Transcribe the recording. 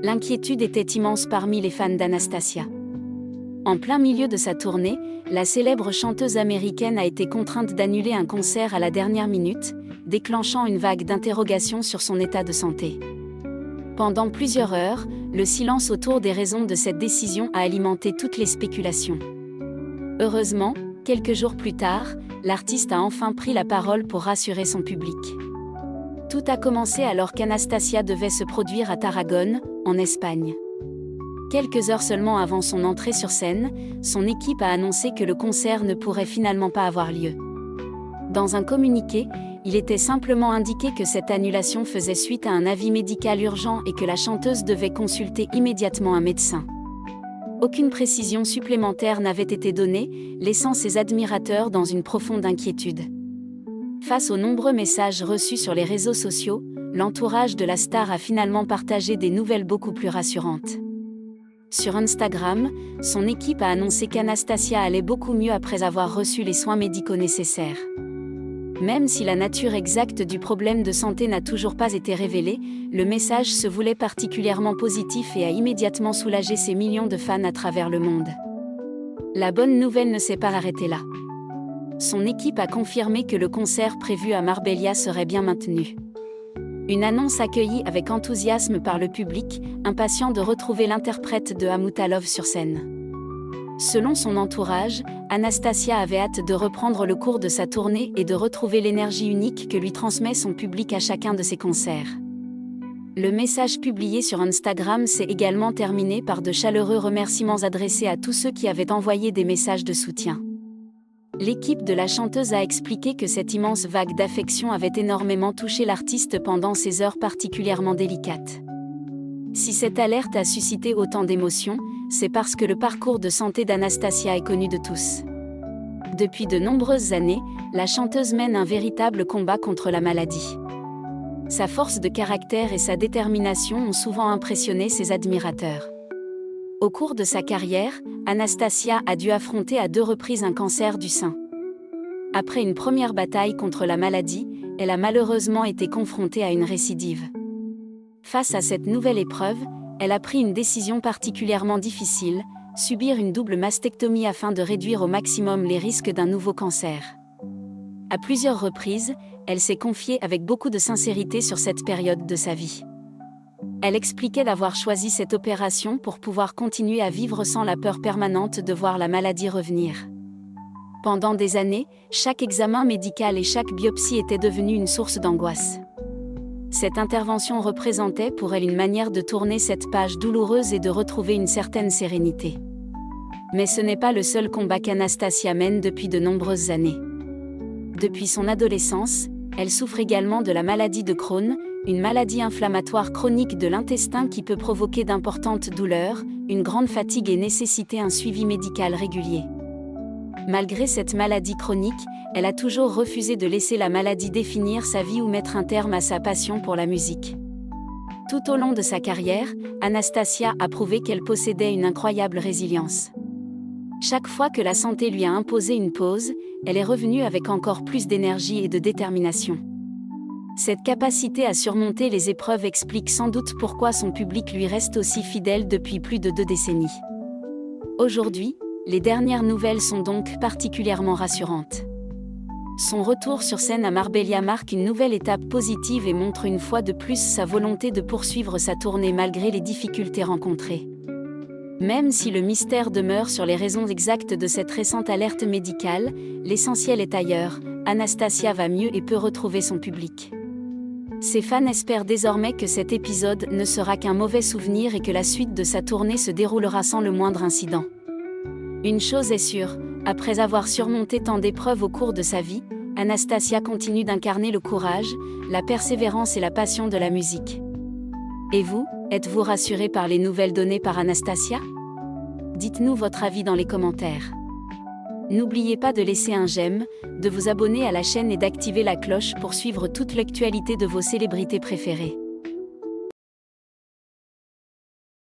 L'inquiétude était immense parmi les fans d'Anastacia. En plein milieu de sa tournée, la célèbre chanteuse américaine a été contrainte d'annuler un concert à la dernière minute, déclenchant une vague d'interrogations sur son état de santé. Pendant plusieurs heures, le silence autour des raisons de cette décision a alimenté toutes les spéculations. Heureusement, quelques jours plus tard, l'artiste a enfin pris la parole pour rassurer son public. Tout a commencé alors qu'Anastacia devait se produire à Tarragone, en Espagne. Quelques heures seulement avant son entrée sur scène, son équipe a annoncé que le concert ne pourrait finalement pas avoir lieu. Dans un communiqué, il était simplement indiqué que cette annulation faisait suite à un avis médical urgent et que la chanteuse devait consulter immédiatement un médecin. Aucune précision supplémentaire n'avait été donnée, laissant ses admirateurs dans une profonde inquiétude. Face aux nombreux messages reçus sur les réseaux sociaux, l'entourage de la star a finalement partagé des nouvelles beaucoup plus rassurantes. Sur Instagram, son équipe a annoncé qu'Anastacia allait beaucoup mieux après avoir reçu les soins médicaux nécessaires. Même si la nature exacte du problème de santé n'a toujours pas été révélée, le message se voulait particulièrement positif et a immédiatement soulagé ses millions de fans à travers le monde. La bonne nouvelle ne s'est pas arrêtée là. Son équipe a confirmé que le concert prévu à Marbella serait bien maintenu. Une annonce accueillie avec enthousiasme par le public, impatient de retrouver l'interprète de Amouta Love sur scène. Selon son entourage, Anastacia avait hâte de reprendre le cours de sa tournée et de retrouver l'énergie unique que lui transmet son public à chacun de ses concerts. Le message publié sur Instagram s'est également terminé par de chaleureux remerciements adressés à tous ceux qui avaient envoyé des messages de soutien. L'équipe de la chanteuse a expliqué que cette immense vague d'affection avait énormément touché l'artiste pendant ces heures particulièrement délicates. Si cette alerte a suscité autant d'émotions, c'est parce que le parcours de santé d'Anastacia est connu de tous. Depuis de nombreuses années, la chanteuse mène un véritable combat contre la maladie. Sa force de caractère et sa détermination ont souvent impressionné ses admirateurs. Au cours de sa carrière, Anastacia a dû affronter à 2 reprises un cancer du sein. Après une première bataille contre la maladie, elle a malheureusement été confrontée à une récidive. Face à cette nouvelle épreuve, elle a pris une décision particulièrement difficile, subir une double mastectomie afin de réduire au maximum les risques d'un nouveau cancer. À plusieurs reprises, elle s'est confiée avec beaucoup de sincérité sur cette période de sa vie. Elle expliquait d'avoir choisi cette opération pour pouvoir continuer à vivre sans la peur permanente de voir la maladie revenir. Pendant des années, chaque examen médical et chaque biopsie était devenu une source d'angoisse. Cette intervention représentait pour elle une manière de tourner cette page douloureuse et de retrouver une certaine sérénité. Mais ce n'est pas le seul combat qu'Anastacia mène depuis de nombreuses années. Depuis son adolescence, elle souffre également de la maladie de Crohn, une maladie inflammatoire chronique de l'intestin qui peut provoquer d'importantes douleurs, une grande fatigue et nécessiter un suivi médical régulier. Malgré cette maladie chronique, elle a toujours refusé de laisser la maladie définir sa vie ou mettre un terme à sa passion pour la musique. Tout au long de sa carrière, Anastacia a prouvé qu'elle possédait une incroyable résilience. Chaque fois que la santé lui a imposé une pause, elle est revenue avec encore plus d'énergie et de détermination. Cette capacité à surmonter les épreuves explique sans doute pourquoi son public lui reste aussi fidèle depuis plus de 2 décennies. Aujourd'hui, les dernières nouvelles sont donc particulièrement rassurantes. Son retour sur scène à Marbella marque une nouvelle étape positive et montre une fois de plus sa volonté de poursuivre sa tournée malgré les difficultés rencontrées. Même si le mystère demeure sur les raisons exactes de cette récente alerte médicale, l'essentiel est ailleurs, Anastacia va mieux et peut retrouver son public. Ses fans espèrent désormais que cet épisode ne sera qu'un mauvais souvenir et que la suite de sa tournée se déroulera sans le moindre incident. Une chose est sûre, après avoir surmonté tant d'épreuves au cours de sa vie, Anastacia continue d'incarner le courage, la persévérance et la passion de la musique. Et vous, êtes-vous rassuré par les nouvelles données par Anastacia ? Dites-nous votre avis dans les commentaires. N'oubliez pas de laisser un j'aime, de vous abonner à la chaîne et d'activer la cloche pour suivre toute l'actualité de vos célébrités préférées.